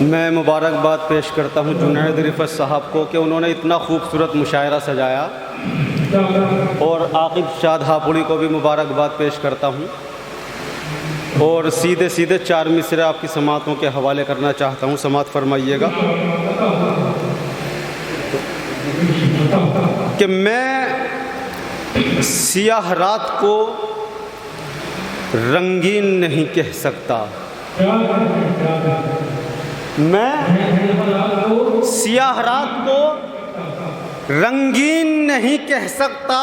मैं मुबारकबाद पेश करता हूँ जुनैद रिफ़त साहब को कि उन्होंने इतना खूबसूरत मुशायरा सजाया, और आकिब शाद हापुड़ी को भी मुबारकबाद पेश करता हूँ। और सीधे सीधे 4 मिसरे आपकी समातों के हवाले करना चाहता हूँ, समात फरमाइएगा कि मैं सियाह रात को रंगीन नहीं कह सकता, मैं सियाह रात को रंगीन नहीं कह सकता,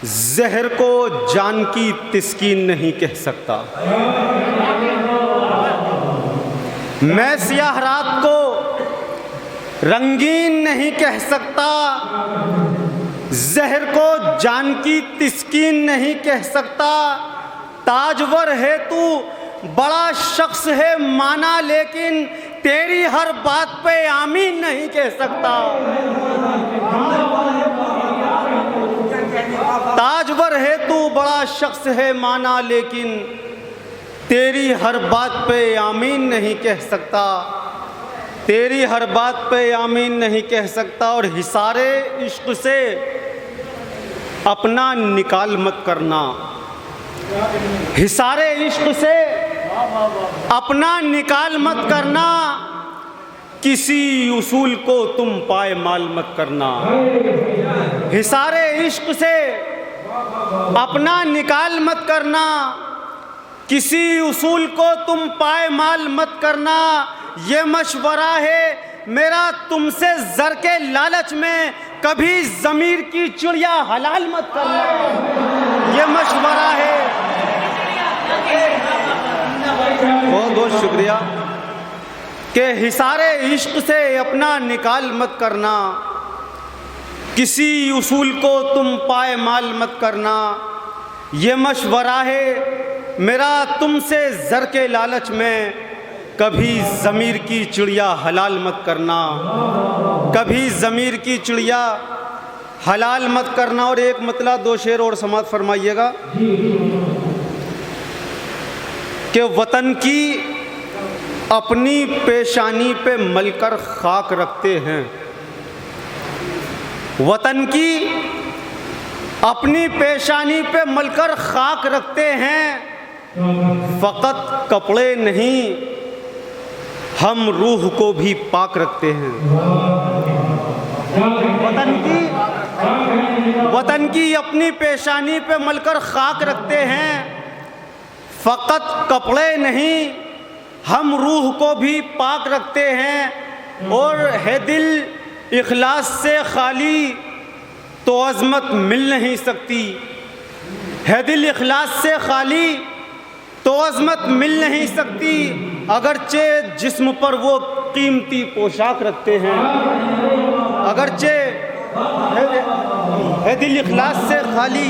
जहर को जान की तिस्कीन नहीं कह सकता। मैं सियाह रात को रंगीन नहीं कह सकता, जहर को जान की तिस्कीन नहीं कह सकता। ताजवर है तू बड़ा शख्स है माना, लेकिन तेरी हर बात पे आमीन नहीं कह सकता। ताजवर है तू बड़ा शख्स है माना, लेकिन तेरी हर बात पे आमीन नहीं कह सकता, तेरी हर बात पे आमीन नहीं कह सकता। और हिसारे इश्क से अपना निकाल मत करना, हिसारे इश्क से अपना निकाल मत करना, किसी उसूल को तुम पायमाल मत करना। हिसारे इश्क से अपना निकाल मत करना, किसी उसूल को तुम पायमाल मत करना। ये मशवरा है मेरा तुमसे, ज़र के लालच में कभी ज़मीर की चिड़िया हलाल मत करना। ये मशवरा है। बहुत बहुत शुक्रिया कि हिसारे इश्क से अपना निकाल मत करना, किसी उसूल को तुम पायमाल मत करना। ये मशवरा है मेरा तुमसे, ज़र के लालच में कभी ज़मीर की चिड़िया हलाल मत करना, कभी ज़मीर की चिड़िया हलाल मत करना। और एक मतला 2 शेर और समात फरमाइएगा कि वतन की अपनी पेशानी पे मलकर खाक रखते हैं, वतन की अपनी पेशानी पे मलकर खाक रखते हैं। फ़कत कपड़े नहीं हम रूह को भी पाक रखते हैं। वतन की अपनी पेशानी पे मलकर खाक रखते हैं। फ़कत कपड़े नहीं हम रूह को भी पाक रखते हैं। और है दिल इखलास से खाली तो अज़मत मिल नहीं सकती, है दिल इखलास से खाली तो अज़मत मिल नहीं सकती। अगरचे जिस्म पर वो कीमती पोशाक रखते हैं, अगरचे है दिल इखलास से खाली,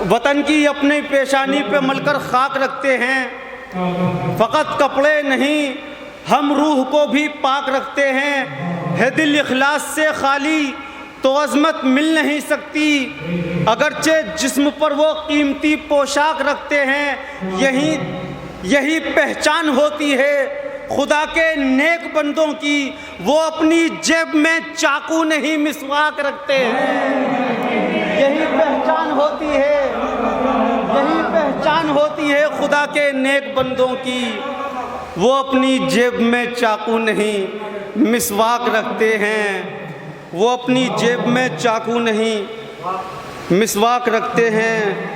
वतन की अपनी पेशानी पे मलकर खाक रखते हैं। फ़कत कपड़े नहीं हम रूह को भी पाक रखते हैं। है दिल इखलास से खाली तो अज़मत मिल नहीं सकती, अगरचे जिस्म पर वो कीमती पोशाक रखते हैं। यही पहचान होती है खुदा के नेक बंदों की, वो अपनी जेब में चाकू नहीं मिसवाक रखते हैं। यही पहचान होती है, यही पहचान होती है खुदा के नेक बंदों की, वो अपनी जेब में चाकू नहीं मिसवाक रखते हैं, वो अपनी जेब में चाकू नहीं मिसवाक रखते हैं।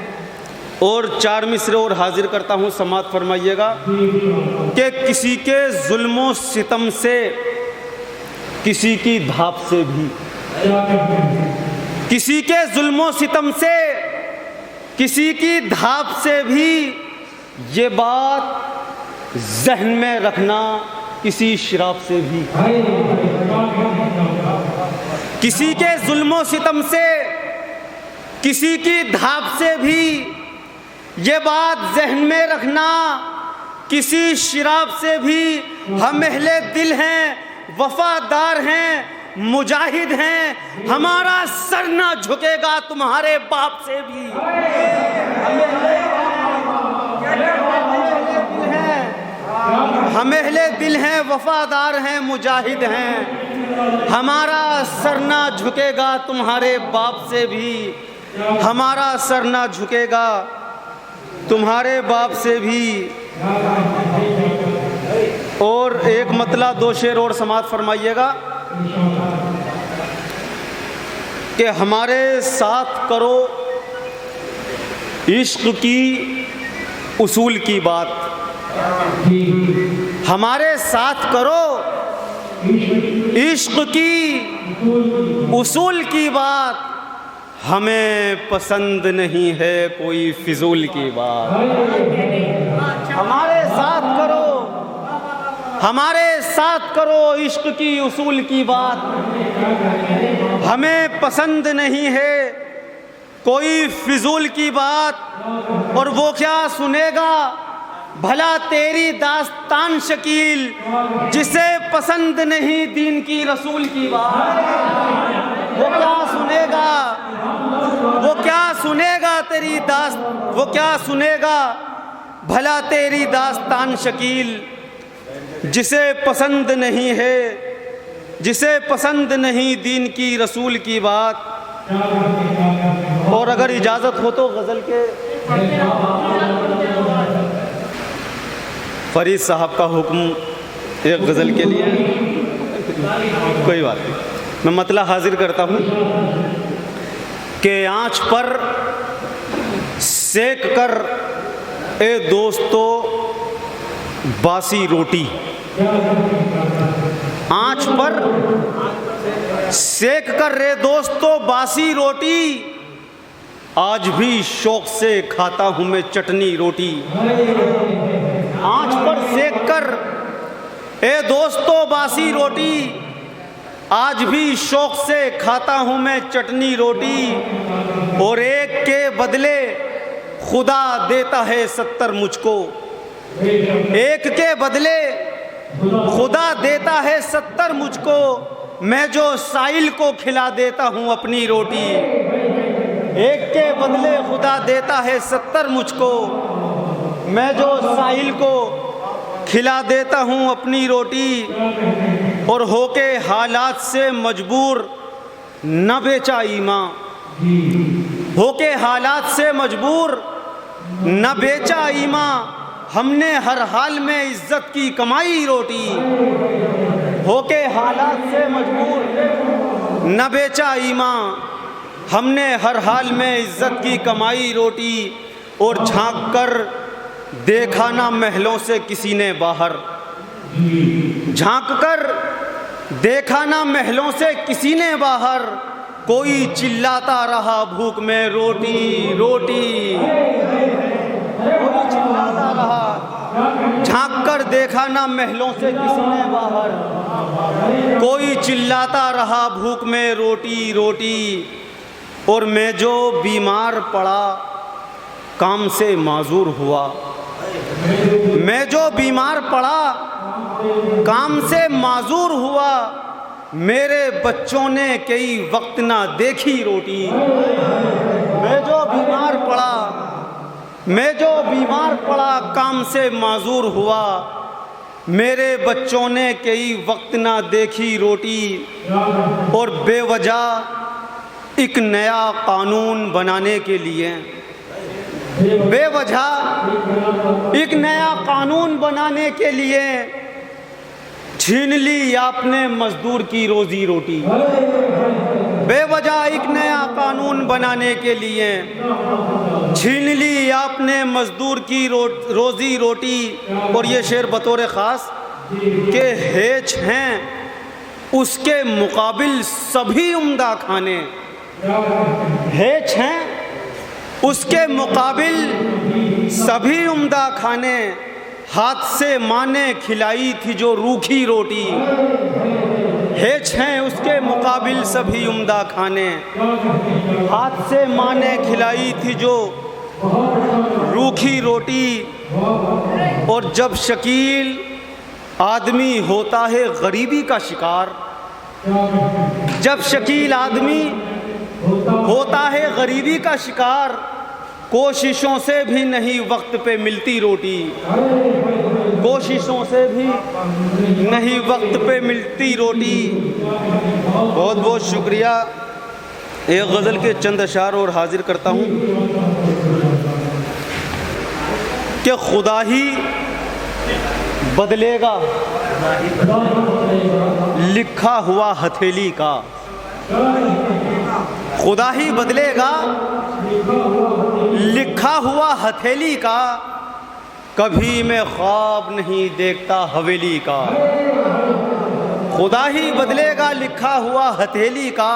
और 4 मिसरे और हाजिर करता हूँ, समात फरमाइएगा कि किसी के जुल्मों सितम से, किसी की धाप से भी, किसी के जुल्मों सितम से, किसी की धाप से भी, ये बात जहन में रखना किसी शराब से भी। किसी के जुल्मों सितम से, किसी की धाप से भी, ये बात जहन में रखना किसी शराब से भी। हम अहले दिल हैं, वफादार हैं, मुजाहिद हैं, हमारा सर ना झुकेगा तुम्हारे बाप से भी। हम हम अहले दिल हैं, वफादार हैं, मुजाहिद हैं। हमारा सर ना झुकेगा तुम्हारे बाप से भी, हमारा सर ना झुकेगा तुम्हारे बाप से भी। और एक मतला दो शेर और समाप्त फरमाइएगा कि हमारे साथ करो इश्क की उसूल की बात, हमारे साथ करो इश्क की उसूल की बात, हमें पसंद नहीं है कोई फिजूल की बात। हमारे साथ करो, हमारे साथ करो इश्क की उसूल की बात, हमें पसंद नहीं है कोई फिजूल की बात। और वो क्या सुनेगा भला तेरी दास्तान शकील, जिसे पसंद नहीं दीन की रसूल की बात। वो क्या सुनेगा, वो क्या सुनेगा तेरी वो क्या सुनेगा भला तेरी दास्तान शकील, जिसे पसंद नहीं है, जिसे पसंद नहीं दीन की रसूल की बात। और अगर इजाज़त हो तो गज़ल के फरीद साहब का हुक्म एक गज़ल के लिए, कोई बात नहीं, मैं मतला हाजिर करता हूँ कि आँच पर सेक कर ए दोस्तों बासी रोटी, आँच पर सेक कर रे दोस्तों बासी रोटी, आज भी शौक से खाता हूँ मैं चटनी रोटी। आँच पर सेक कर ए दोस्तों बासी रोटी, आज भी शौक से खाता हूँ मैं चटनी रोटी। और एक के बदले खुदा देता है 70 मुझको, एक के बदले खुदा देता है 70 मुझको, मैं जो साइल को खिला देता हूँ अपनी रोटी। एक के बदले खुदा देता है 70 मुझको, मैं जो साहिल को खिला देता हूँ अपनी रोटी। और होके हालात से मजबूर न बेचा ईमा, होके हालात से मजबूर न बेचा ईमा, हमने हर हाल में इज्जत की कमाई रोटी। होके हालात से मजबूर न बेचा ईमा, हमने हर हाल में इज्जत की कमाई रोटी। और झांक कर देखा ना महलों से किसी ने बाहर, झांक कर देखा ना महलों से किसी ने बाहर, कोई चिल्लाता रहा भूख में रोटी रोटी, कोई चिल्लाता रहा। झांक कर देखा ना महलों से किसी ने बाहर, कोई चिल्लाता रहा भूख में रोटी रोटी। और मैं जो बीमार पड़ा काम से माजूर हुआ, मैं जो बीमार पड़ा काम से माजूर हुआ, मेरे बच्चों ने कई वक्त ना देखी रोटी। मैं जो बीमार पड़ा, मैं जो बीमार पड़ा काम से माजूर हुआ, मेरे बच्चों ने कई वक्त ना देखी रोटी। और बेवजह एक नया कानून बनाने के लिए, बेवजह एक नया कानून बनाने के लिए छीन ली आपने मजदूर की रोजी रोटी। बेवजह एक नया कानून बनाने के लिए छीन ली आपने मजदूर की रोजी रोटी। और ये शेर बतौर ख़ास के हेच हैं उसके मुकाबिल सभी उम्दा खाने, हेच हैं उसके मुकाबिल सभी उम्दा खाने, हाथ से माँ ने खिलाई थी जो रूखी रोटी। हेच हैं उसके मुकाबिल सभी उम्दा खाने, हाथ से माँ ने खिलाई थी जो रूखी रोटी। और जब शकील आदमी होता है गरीबी का शिकार, जब शकील आदमी होता है गरीबी का शिकार, कोशिशों से भी नहीं वक्त पे मिलती रोटी। कोशिशों से भी नहीं वक्त पे मिलती रोटी। बहुत बहुत शुक्रिया। एक गज़ल के चंद अशार और हाजिर करता हूँ कि खुदा ही बदलेगा लिखा हुआ हथेली का, खुदा ही बदलेगा लिखा हुआ हथेली का, कभी मैं ख्वाब नहीं देखता हवेली का। खुदा ही बदलेगा लिखा हुआ हथेली का,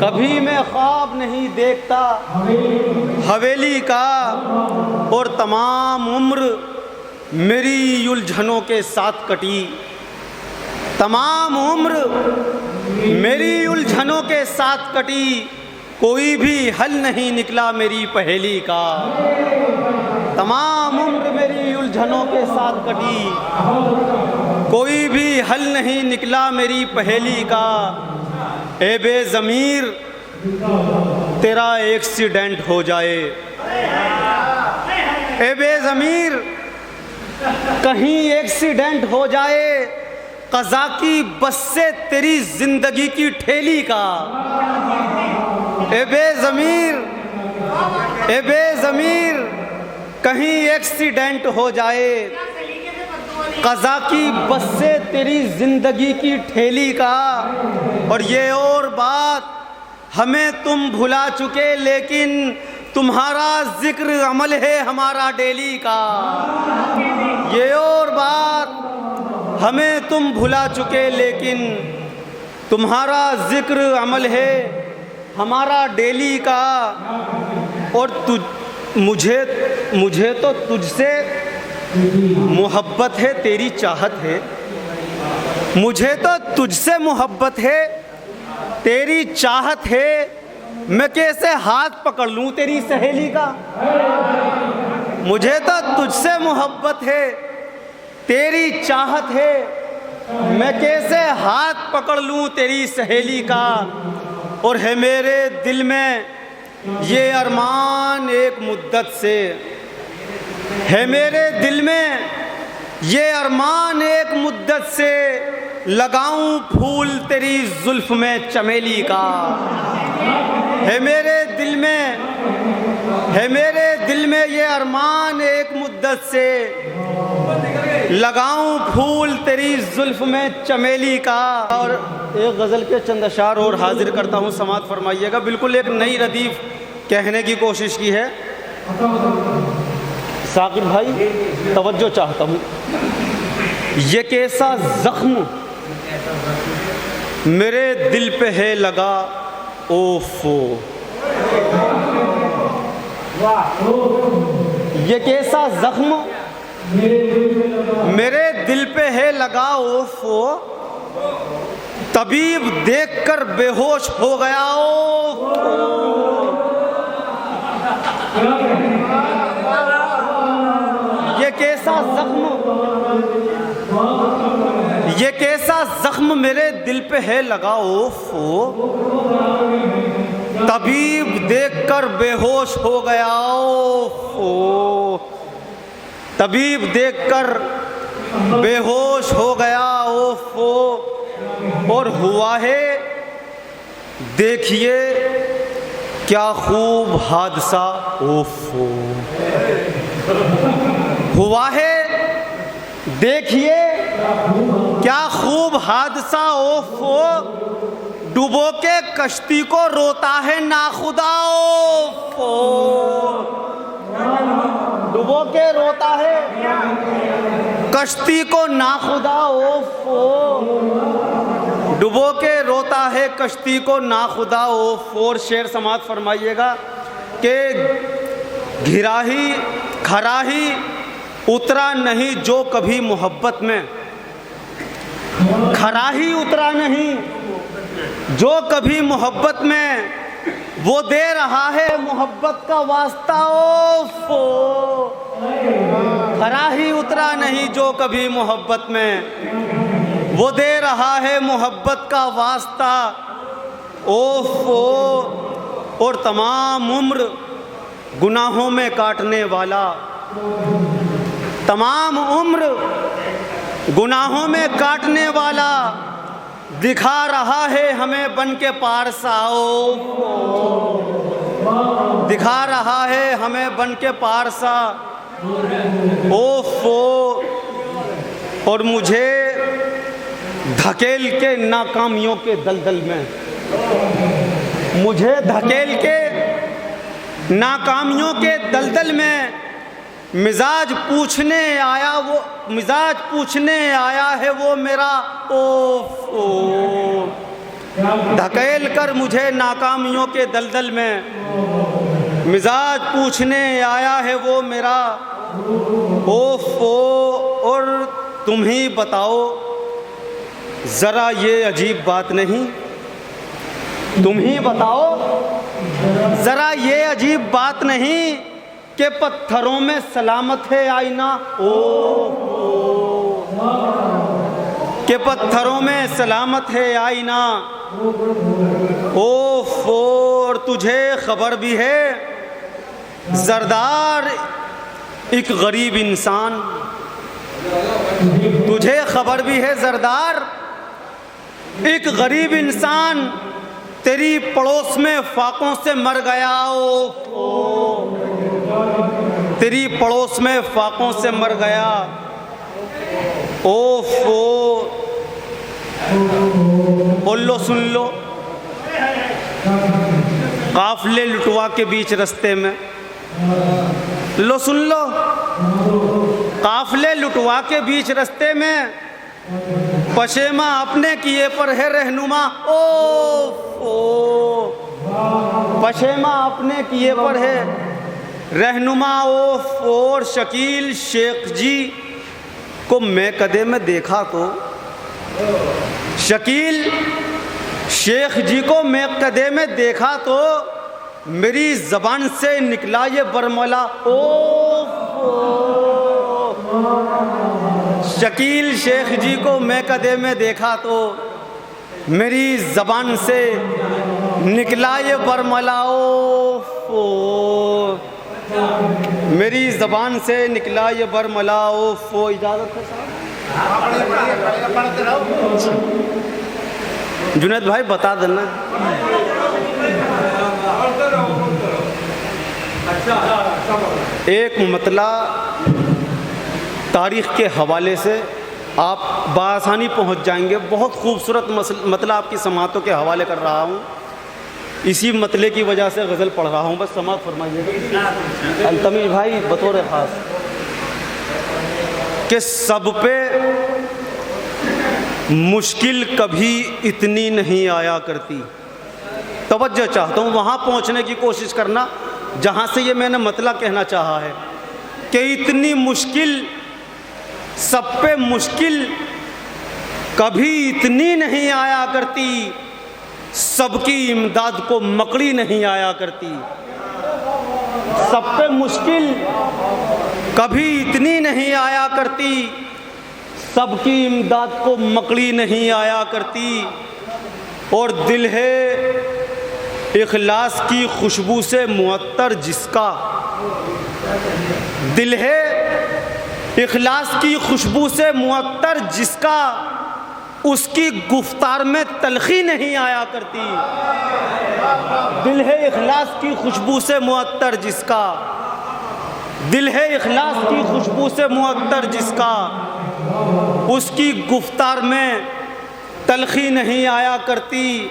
कभी मैं ख्वाब नहीं देखता हवेली का। और तमाम उम्र मेरी उलझनों के साथ कटी, तमाम उम्र मेरी उलझनों के साथ कटी, कोई भी हल नहीं निकला मेरी पहेली का। तमाम उम्र मेरी उलझनों के साथ कटी, कोई भी हल नहीं निकला मेरी पहेली का। ए बेज़मीर तेरा एक्सीडेंट हो जाए, ए बेज़मीर कहीं एक्सीडेंट हो जाए, क़ज़ा की बस से तेरी जिंदगी की ठेली का। ए बेज़मीर, ए बेज़मीर कहीं एक्सीडेंट हो जाए, क़ज़ा की बस से तेरी जिंदगी की ठेली का। और ये और बात हमें तुम भुला चुके, लेकिन तुम्हारा जिक्र अमल है हमारा डेली का। ये और बात हमें तुम भुला चुके, लेकिन तुम्हारा जिक्र अमल है हमारा डेली का। और मुझे तो तुझसे मोहब्बत है, तेरी चाहत है। मुझे तो तुझसे मोहब्बत है, तेरी चाहत है। मैं कैसे हाथ पकड़ लूं तेरी सहेली का। मुझे तो तुझसे मोहब्बत है, तेरी चाहत है। मैं कैसे हाथ पकड़ लूं तेरी सहेली का। और है मेरे दिल में ये अरमान एक मुद्दत से, है मेरे दिल में ये अरमान एक मुद्दत से, लगाऊं फूल तेरी जुल्फ में चमेली का। है मेरे दिल में, है मेरे दिल में ये अरमान एक मुद्दत से, लगाऊं फूल तेरी जुल्फ में चमेली का। और एक गज़ल के चंद अशार और हाजिर करता हूँ, समात फरमाइएगा। बिल्कुल एक नई रदीफ कहने की कोशिश की है। साकिब भाई तवज्जो चाहता हूँ। ये कैसा ज़ख्म मेरे दिल पे है लगा, ओफो। ये कैसा ज़ख्म मेरे दिल पे है लगा, ओफो। तबीब देखकर बेहोश हो गया, ओफो। ये कैसा ज़ख्म, ये कैसा ज़ख्म मेरे दिल पे है लगा, ओफो। तबीब देखकर बेहोश हो गया, ओफो। तबीब देखकर बेहोश हो गया, ओफो। और हुआ है देखिए क्या खूब हादसा, ओफो। हुआ है देखिए क्या खूब हादसा, ओफो। डुबो के कश्ती को रोता है नाखुदा, ओफो। डुबो के रोता है कश्ती को नाखुदा, ओफो। डुबो के रोता है कश्ती को नाखुदा, ओफो। और शेर समात फरमाइएगा कि घिराही खराही उतरा नहीं जो कभी मोहब्बत में, खराही उतरा नहीं जो कभी मोहब्बत में, वो दे रहा है मोहब्बत का वास्ता, ओफो। खराही उतरा नहीं जो कभी मोहब्बत में, वो दे रहा है मोहब्बत का वास्ता, ओफो। और तमाम उम्र गुनाहों में काटने वाला, तमाम उम्र गुनाहों में काटने वाला दिखा रहा है हमें बन के पारसा, दिखा रहा है हमें बन के पारसा। ओफो, और मुझे धकेल के नाकामियों के दलदल में, मुझे धकेल के नाकामियों के दलदल में मिजाज पूछने आया है वो मेरा। ओफो, धकेल कर मुझे नाकामियों के दलदल में मिजाज पूछने आया है वो मेरा। ओफो, और तुम ही बताओ ज़रा ये अजीब बात नहीं, तुम ही बताओ ज़रा ये अजीब बात नहीं कि पत्थरों में सलामत है आईना। कि पत्थरों में सलामत है आईना। ओफो, और तुझे खबर भी है ज़रदार एक गरीब इंसान, तुझे खबर भी है ज़रदार एक गरीब इंसान तेरी पड़ोस में फाकों से मर गया। तेरी पड़ोस में फाकों से मर गया। ओफो, बोल लो, सुन लो, काफिले लुटवा के बीच रास्ते में, लो सुन लो, काफिले लुटवा के बीच रास्ते में पशेमा अपने किए पर है रहनुमा। ओ पशेमा अपने किए पर है रहनुमा। और शकील शेख जी को मैं कदे में देखा तो, शकील शेख जी को मैं कदे में देखा तो मेरी ज़बान से निकला ये बरमला। शकील शेख जी को मैं कदे में देखा तो मेरी ज़बान से निकला ये बरमला। मेरी ज़बान से निकला ये बरमला। ओफो, इजाज़त है साहब। जुनैद भाई बता देना। एक मतला तारीख़ के हवाले से आप बआसानी पहुंच जाएंगे। बहुत खूबसूरत मतला आपकी समातों के हवाले कर रहा हूं, इसी मतले की वजह से गज़ल पढ़ रहा हूं। बस समात फरमाइएगा अल्तमीज़ भाई बतौर ख़ास कि सब पे मुश्किल कभी इतनी नहीं आया करती। तवज्जो चाहता हूँ, वहाँ पहुँचने की कोशिश करना जहाँ से ये मैंने मतला कहना चाहा है कि इतनी मुश्किल, सब पे मुश्किल कभी इतनी नहीं आया करती, सबकी इमदाद को मकड़ी नहीं आया करती। सब पे मुश्किल कभी इतनी नहीं आया करती, सबकी इमदाद को मकड़ी नहीं आया करती। और दिल है इखलास की खुशबू से मुअत्तर जिसका, दिल है इखलास की खुशबू से मुअत्तर जिसका, उसकी गुफ्तार में तलखी नहीं आया करती। दिल है इखलास की खुशबू से मुअत्तर जिसका, दिल है इखलास की खुशबू से मुअत्तर जिसका, उसकी गुफ्तार में तलखी नहीं आया करती।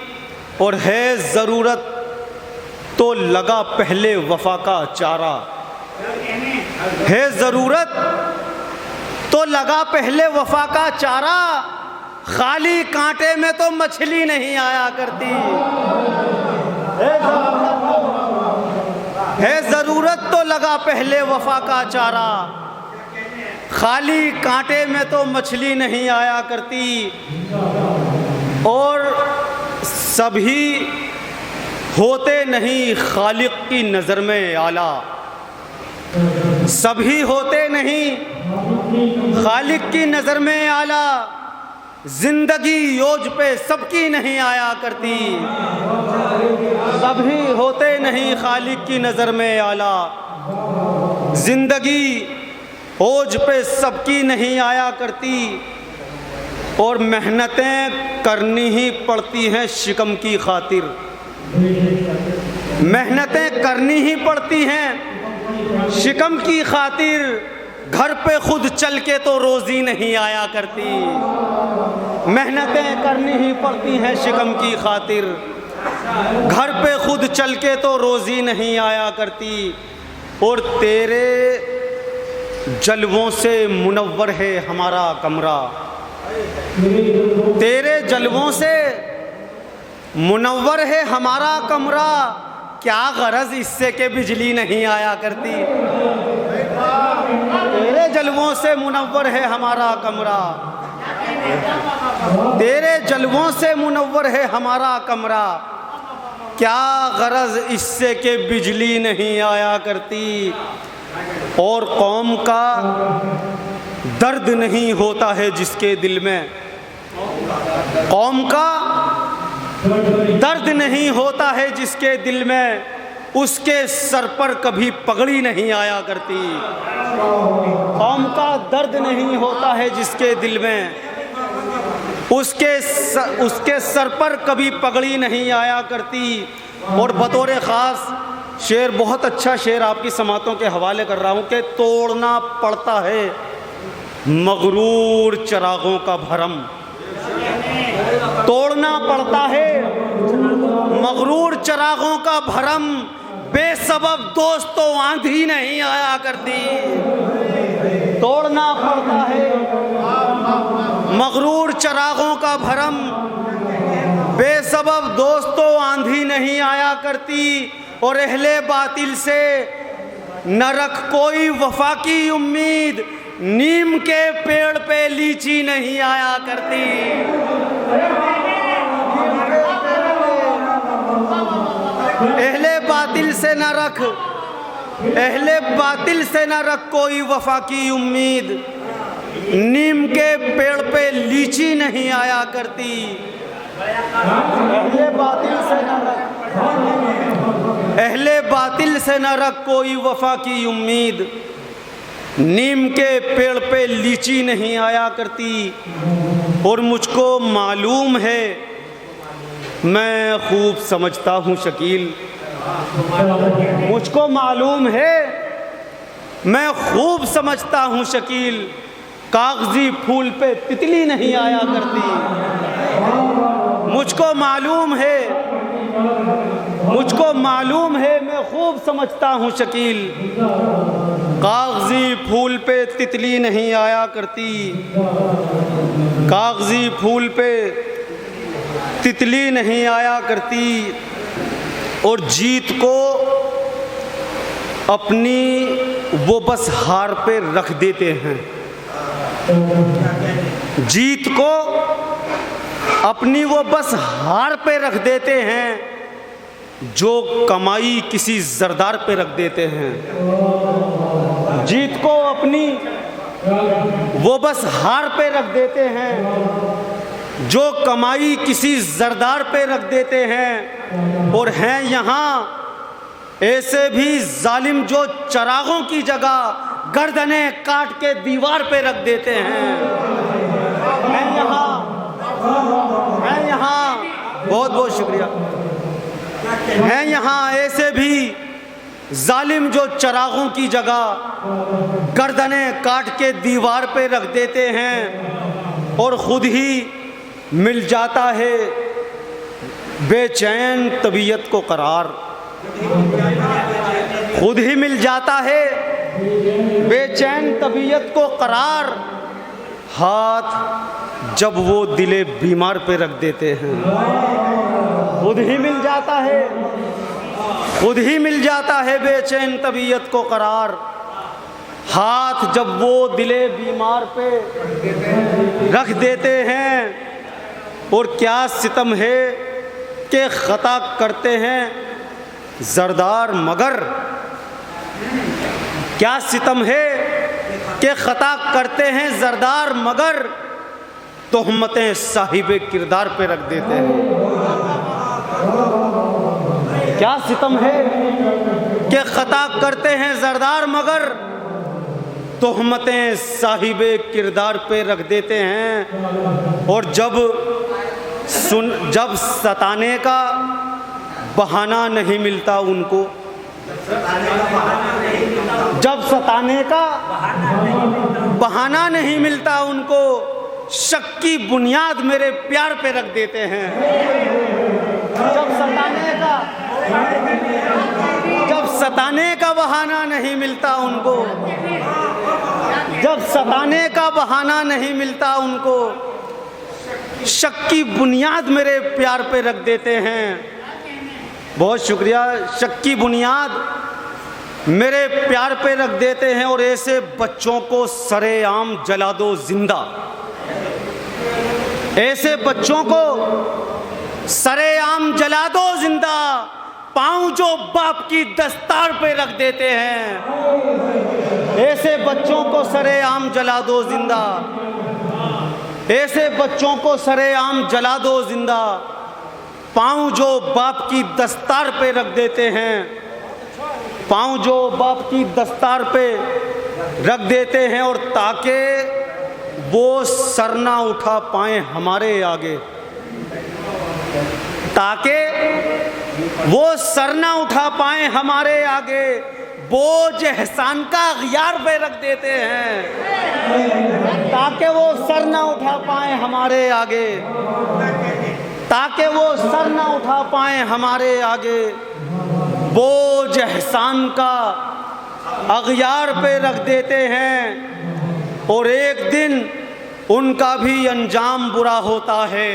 और है ज़रूरत तो लगा पहले वफ़ा का चारा, है ज़रूरत तो लगा पहले वफ़ा का चारा, खाली कांटे में तो मछली नहीं आया करती। है ज़रूरत तो लगा पहले वफ़ा का चारा, खाली कांटे में तो मछली नहीं आया करती। और सभी होते नहीं खालिक की नज़र में आला, सभी होते नहीं खालिक की नज़र में आला, जिंदगी योज पे सबकी नहीं आया करती। सभी होते नहीं खालिक की नज़र में आला, जिंदगी ओज पे सबकी नहीं आया करती और मेहनतें करनी ही पड़ती हैं शिकम की खातिर। मेहनतें करनी ही पड़ती हैं शिकम की खातिर। घर पे खुद चल के तो रोज़ी नहीं आया करती। मेहनतें करनी ही पड़ती हैं शिकम की खातिर। घर पे खुद चल के तो रोज़ी नहीं आया करती। और तेरे जलवों से मुनव्वर है हमारा कमरा। तेरे जलवों से मुनव्वर है हमारा कमरा। क्या गरज इससे कि बिजली नहीं आया करती। तेरे जलवों से मुनव्वर है हमारा कमरा। तेरे जलवों से मुनव्वर है हमारा कमरा। क्या गरज इससे कि बिजली नहीं आया करती। और कौम का दर्द नहीं होता है जिसके दिल में। कौम का दर्द नहीं होता है जिसके दिल में, उसके सर पर कभी पगड़ी नहीं आया करती। कौम का दर्द नहीं होता है जिसके दिल में, उसके सर पर कभी पगड़ी नहीं आया करती। और बतौर ख़ास शेर, बहुत अच्छा शेर आपकी समातों के हवाले कर रहा हूँ कि तोड़ना पड़ता है मगरूर चिरागों का भरम। तोड़ना पड़ता है मगरूर चिरागों का भरम। बेसबब दोस्तों आंधी नहीं आया करती। तोड़ना पड़ता है मगरूर चिरागों का भरम। बेसबब दोस्तों आंधी नहीं आया करती। और अहले बातिल से न रख कोई वफा की उम्मीद। नीम के पेड़ पे लीची नहीं आया करती। अहले बातिल से न रख, अहले बातिल से न रख कोई वफा की उम्मीद। नीम के पेड़ पे लीची नहीं आया करती। अहले बातिल से न रख, अहले बातिल से न रख कोई वफा की उम्मीद। नीम के पेड़ पे लीची नहीं आया करती। और मुझको मालूम है, मैं खूब समझता हूँ शकील। मुझको मालूम है, मैं खूब समझता हूँ शकील। कागजी फूल पे तितली नहीं आया करती। मुझको मालूम है, मुझको मालूम है, मैं खूब समझता हूँ शकील। कागजी फूल पे तितली नहीं आया करती। कागजी फूल पे तितली नहीं आया करती। और जीत को अपनी वो बस हार पे रख देते हैं। जीत को अपनी वो बस हार पे रख देते हैं। जो कमाई किसी जरदार पे रख देते हैं। जीत को अपनी वो बस हार पे रख देते हैं। जो कमाई किसी जरदार पे रख देते हैं। और हैं यहाँ ऐसे भी जालिम जो चरागों की जगह गर्दनें काट के दीवार पे रख देते हैं। हैं यहाँ, बहुत बहुत शुक्रिया। हैं यहाँ ऐसे भी जालिम जो चरागों की जगह गर्दनें काट के दीवार पे रख देते हैं। और खुद ही मिल जाता है बेचैन तबीयत को करार। खुद ही मिल जाता है बेचैन तबीयत को करार। हाथ जब वो दिले बीमार पे रख देते हैं। खुद ही मिल जाता है, खुद ही मिल जाता है बेचैन तबीयत को करार। हाथ जब वो दिले बीमार पे रख देते हैं। और क्या सितम है कि खता करते हैं जरदार मगर। क्या सितम है कि खता करते हैं जरदार मगर। तोहमतें साहिबे किरदार पे रख देते हैं। क्या सितम है कि खता करते हैं जरदार मगर। तोहमतें साहिबे किरदार पे रख देते हैं। और जब सताने का बहाना नहीं मिलता उनको, जब सताने का बहाना नहीं मिलता उनको, शक की बुनियाद मेरे प्यार पे रख देते हैं। जब सताने का बहाना नहीं मिलता उनको, जब सताने का बहाना नहीं मिलता उनको, शक की बुनियाद मेरे प्यार पे रख देते हैं। बहुत शुक्रिया। शक की बुनियाद मेरे प्यार पे रख देते हैं और ऐसे बच्चों को सरेआम जला दो जिंदा, ऐसे बच्चों को सरेआम जला दो जिंदा। पाँव जो बाप की दस्तार पे रख देते हैं, ऐसे बच्चों को सरेआम जला दो जिंदा, ऐसे बच्चों को सरेआम जला दो जिंदा। पाँव जो बाप की दस्तार पे रख देते हैं, पाँव जो बाप की दस्तार पे रख देते हैं, और ताकि वो सर ना उठा पाए हमारे आगे, ताकि वो सर ना उठा पाए हमारे आगे, बोझ एहसान का अगियार पे रख देते हैं, ताकि वो सर ना उठा पाए हमारे आगे, ताकि वो सर ना उठा पाए हमारे आगे, बोझ एहसान का अगियार पे रख देते हैं। और एक दिन उनका भी अंजाम बुरा होता है,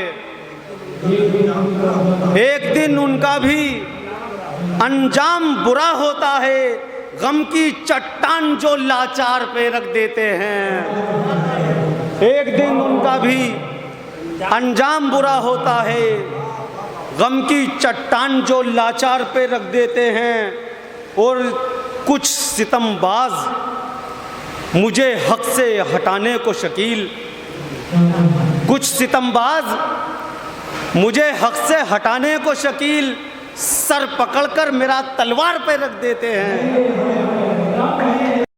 एक दिन उनका भी अंजाम बुरा होता है। गम की चट्टान जो लाचार पे रख देते हैं, एक दिन उनका भी अंजाम बुरा होता है। गम की चट्टान जो लाचार पे रख देते हैं। और कुछ सितमबाज मुझे हक से हटाने को शकील, कुछ सितमबाज मुझे हक से हटाने को शकील, सर पकड़कर मेरा तलवार पे रख देते हैं।